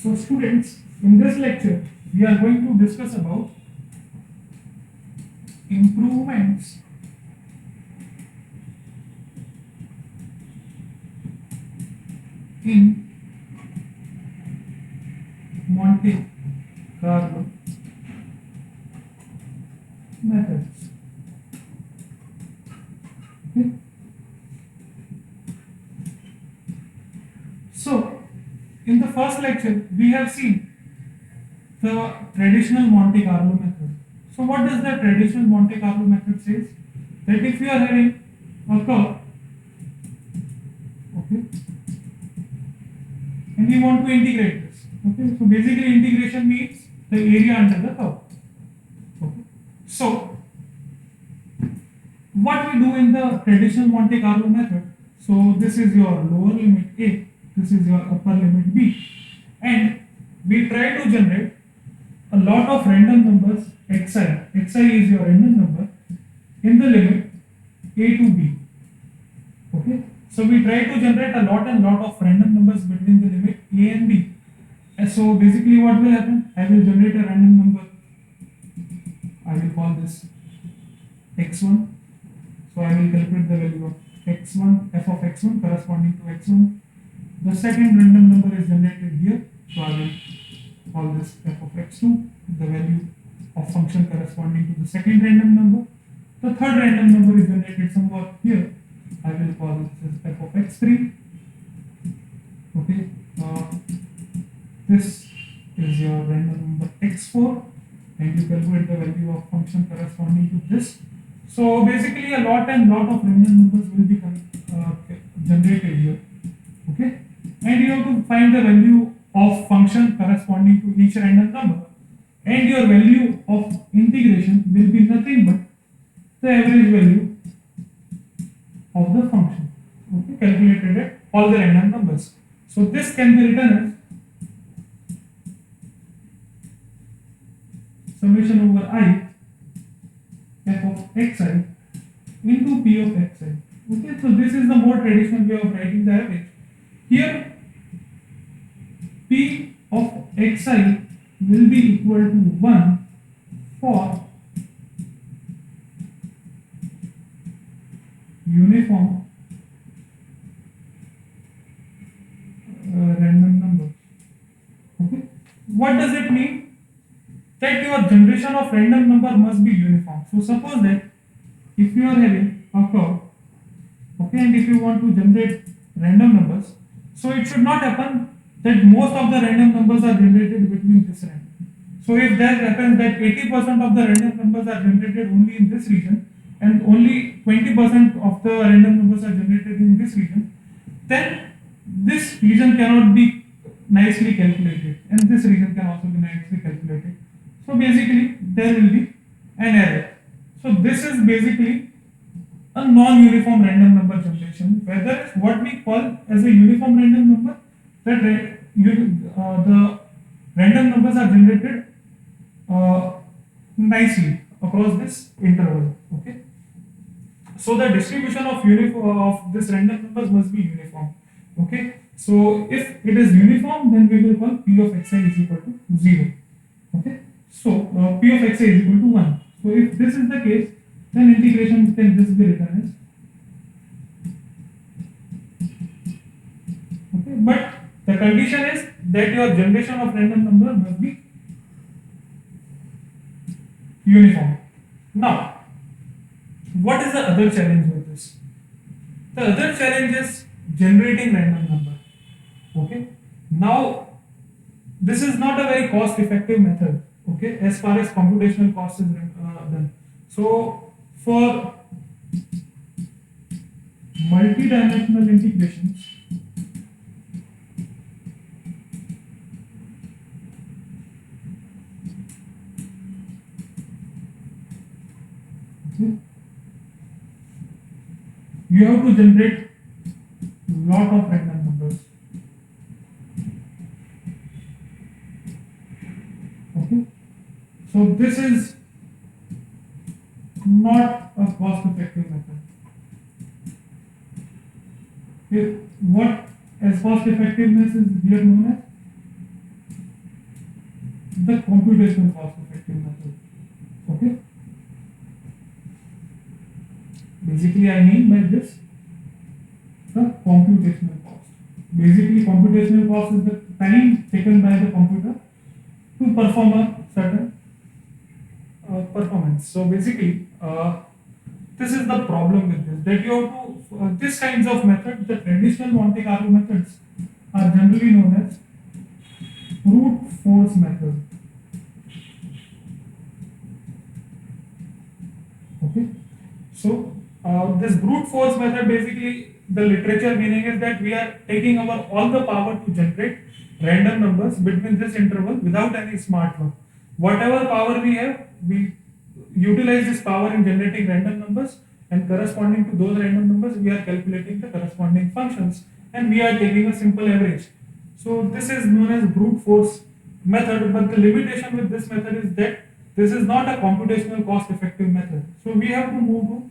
So students, in this lecture, we are going to discuss about improvements in Monte Carlo methods. Okay. So, in the first lecture, we have seen the traditional Monte Carlo method. So, what does the traditional Monte Carlo method says? That if you are having a curve, okay, and we want to integrate this, okay. So, basically, integration means the area under the curve. Okay. So, what we do in the traditional Monte Carlo method? So, this is your lower limit A, this is your upper limit B, and we try to generate a lot of random numbers xi is your random number in the limit a to b. Okay, so we try to generate a lot of random numbers between the limit a and b. And so basically what will happen, I will generate a random number, I will call this x1. So I will calculate the value of x1, f of x1 corresponding to x1. The second random number is generated here, so I will call this f of x2, the value of function corresponding to the second random number. The third random number is generated somewhere here, I will call this as f of x3. Okay, this is your random number x4, and you calculate the value of function corresponding to this. So basically a lot of random numbers will be generated here. Okay, and you have to find the value of function corresponding to each random number, and your value of integration will be nothing but the average value of the function, okay, calculated at all the random numbers. So this can be written as summation over I f of xi into p of xi. Okay, so this is the more traditional way of writing the average. Here p of xi will be equal to 1 for uniform random number. Okay, what does it mean? That your generation of random number must be uniform. So suppose that if you are having a curve, okay, and if you want to generate random numbers, so it should not happen that most of the random numbers are generated between this range. So if that happens that 80% of the random numbers are generated only in this region and only 20% of the random numbers are generated in this region, then this region cannot be nicely calculated and this region can also be nicely calculated. So basically there will be an error. So this is basically a non-uniform random number generation, whether what we call as a uniform random number, that the random numbers are generated nicely across this interval. Okay, so the distribution of this random numbers must be uniform. Okay, so if it is uniform, then we will call p of xi is equal to 0. Okay, so p of xi is equal to 1. So if this is the case, then integration can just be written as, okay, but the condition is that your generation of random number must be uniform. Now, what is the other challenge with this? The other challenge is generating random number. Okay, now this is not a very cost effective method, okay, as far as computational cost is done. So for multi-dimensional integrations, okay, you have to generate lot of random numbers. Okay, so this is not a cost effective method. What as cost effectiveness is here known as the computational cost effective method. Okay. Basically, I mean by this the computational cost. Basically, computational cost is the time taken by the computer to perform a certain performance. So basically, this is the problem with this, that you have to this kinds of methods, the traditional Monte Carlo methods, are generally known as brute force method. Okay, so this brute force method, basically the literature meaning is that we are taking our all the power to generate random numbers between this interval without any smart work. Whatever power we have, we utilize this power in generating random numbers, and corresponding to those random numbers we are calculating the corresponding functions, and we are taking a simple average. So this is known as brute force method, but the limitation with this method is that this is not a computational cost effective method. So we have to move to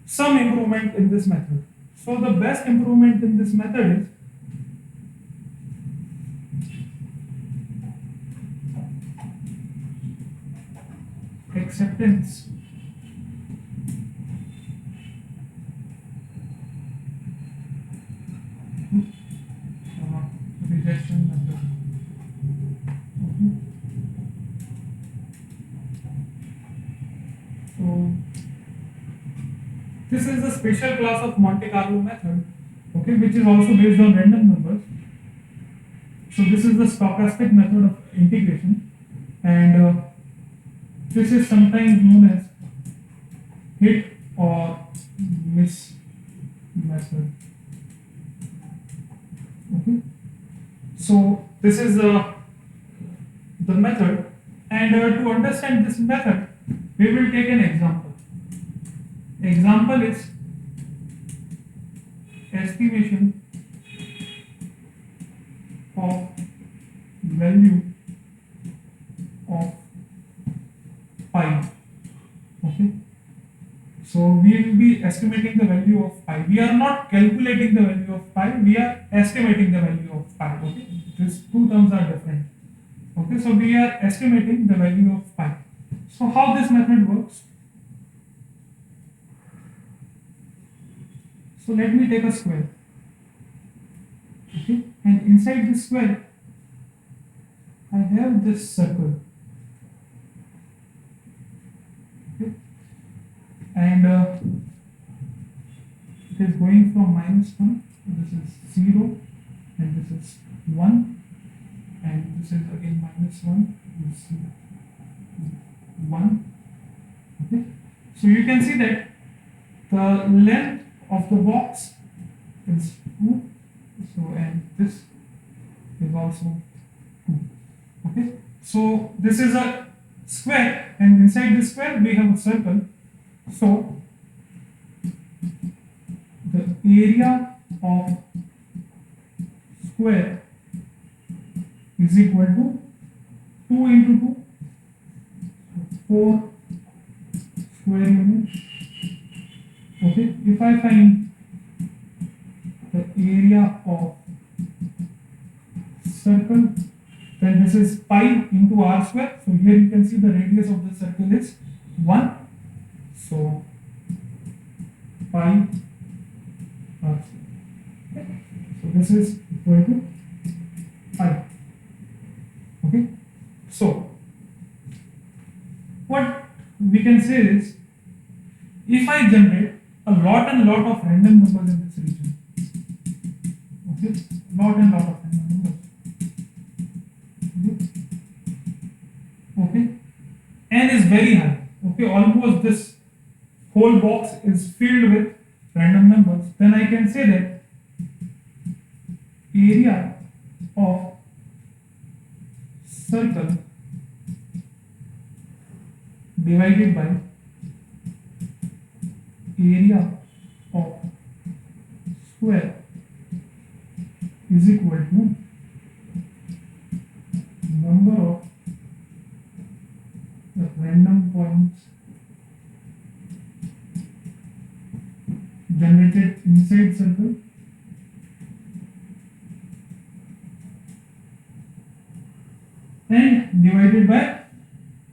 some improvement in this method. So the best improvement in this method is acceptance rejection method. So this is a special class of Monte Carlo method, okay, which is also based on random numbers. So this is the stochastic method of integration, and this is sometimes known as hit or miss method. Okay, so this is the method, and to understand this method, we will take an example. Example is estimation of value of pi. Okay, so we will be estimating the value of pi. We are not calculating the value of pi, we are estimating the value of pi. Okay, these two terms are different. Okay, so we are estimating the value of pi. So how this method works? So let me take a square. Okay, and inside this square I have this circle. Okay, and it is going from -1, this is 0, and this is 1, and this is again -1, this is 1. Okay, so you can see that the length of the box is 2, so and this is also 2. Okay, so this is a square, and inside this square we have a circle. So the area of square is equal to 2 into 2, 4 square units. Okay, if I find the area of circle, then this is pi into r square. So here you can see the radius of the circle is 1. So pi r square. Okay, so this is equal to pi. Okay, so what we can say is, if I generate a lot of random numbers in this region, okay, lot of random numbers, okay, n is very high, okay, almost this whole box is filled with random numbers, then I can say that area of circle divided by area of square is equal to number of the random points generated inside circle and divided by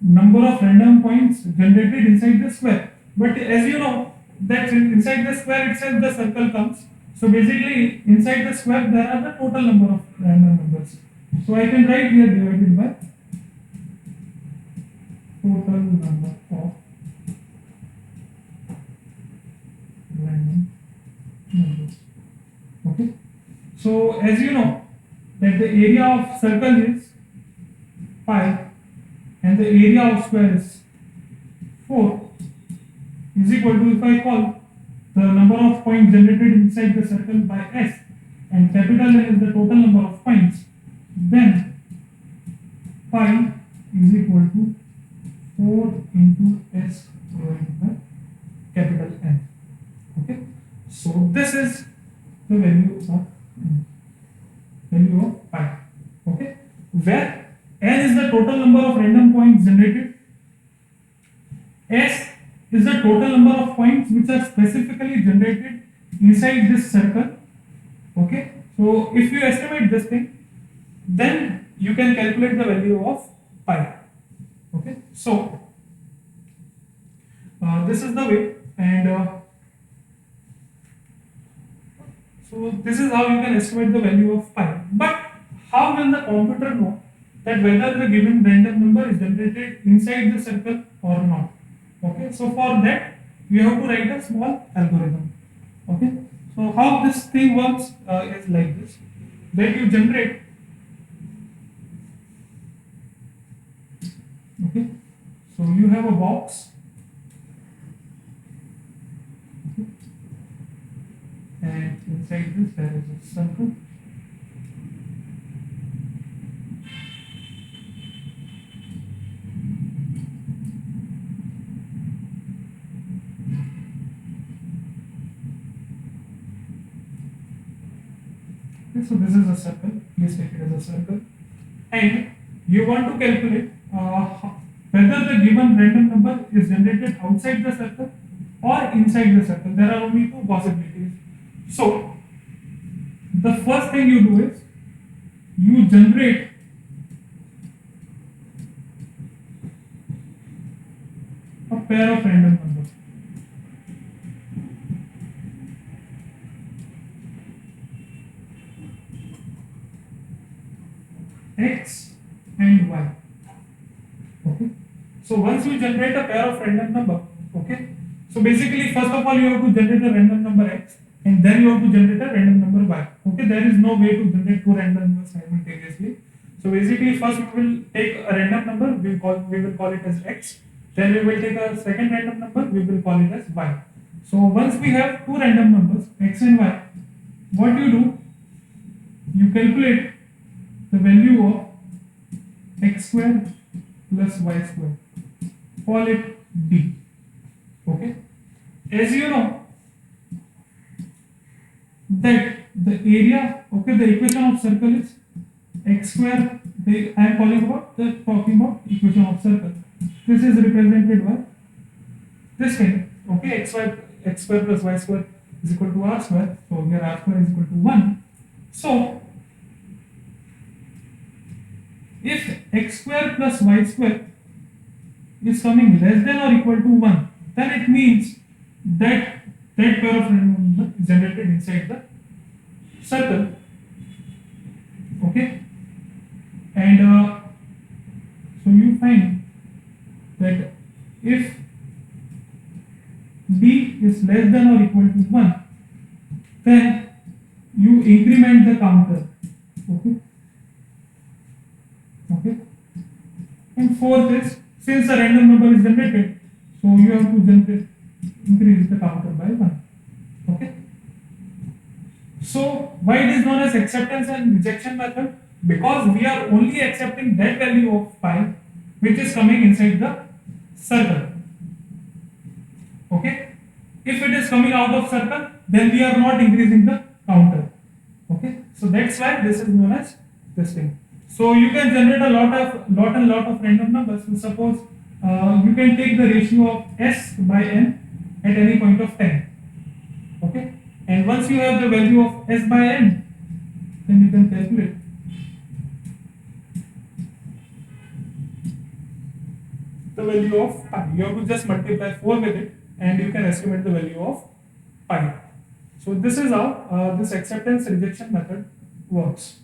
number of random points generated inside the square. But as you know that inside the square itself the circle comes. So basically inside the square there are the total number of random numbers. So I can write here divided by total number of random numbers. Okay. So as you know that the area of circle is pi and the area of square is 4 is equal to, if I call the number of points generated inside the circle by s and capital N is the total number of points, then pi is equal to 4 into s divided by capital N. Okay, so this is the value of pi. Okay, where n is the total number of random points generated, s is the total number of points which are specifically generated inside this circle. Okay, so if you estimate this thing, then you can calculate the value of pi. Okay, so this is the way, and so this is how you can estimate the value of pi. But how will the computer know that whether the given random number is generated inside the circle or not? Okay, so for that you have to write a small algorithm. Okay, so how this thing works is like this: that you generate. Okay, so you have a box. Okay. And inside this there is a circle. Okay, so this is a circle. Please take it as a circle, and you want to calculate whether the given random number is generated outside the circle or inside the circle. There are only two possibilities. So the first thing you do is you generate a pair of random numbers. X and Y. Okay. So once you generate a pair of random number, okay. So basically, first of all, you have to generate a random number X, and then you have to generate a random number Y. Okay. There is no way to generate two random numbers simultaneously. So basically, first we will take a random number. We will call it as X. Then we will take a second random number. We will call it as Y. So once we have two random numbers X and Y, what you do? You calculate the value of x square plus y square. Call it d. Okay. As you know that the area, okay, the equation of circle is x square. I am talking about equation of circle. This is represented by this thing. Okay, x square plus y square is equal to r square. So here r square is equal to 1. So if x square plus y square is coming less than or equal to 1, then it means that that pair of random number is generated inside the circle. Okay, and so you find that if d is less than or equal to 1, then you increment the counter. Okay. Okay, and fourth is, since a random number is generated, so you have to increase the counter by 1. Okay, so why it is known as acceptance and rejection method? Because we are only accepting that value of pi which is coming inside the circle. Okay, if it is coming out of circle, then we are not increasing the counter. Okay, so that's why this is known as this thing. So you can generate a lot of random numbers. So suppose you can take the ratio of s by n at any point of time. Okay, and once you have the value of s by n, then you can calculate the value of pi. You have to just multiply 4 with it and you can estimate the value of pi. So this is how this acceptance rejection method works.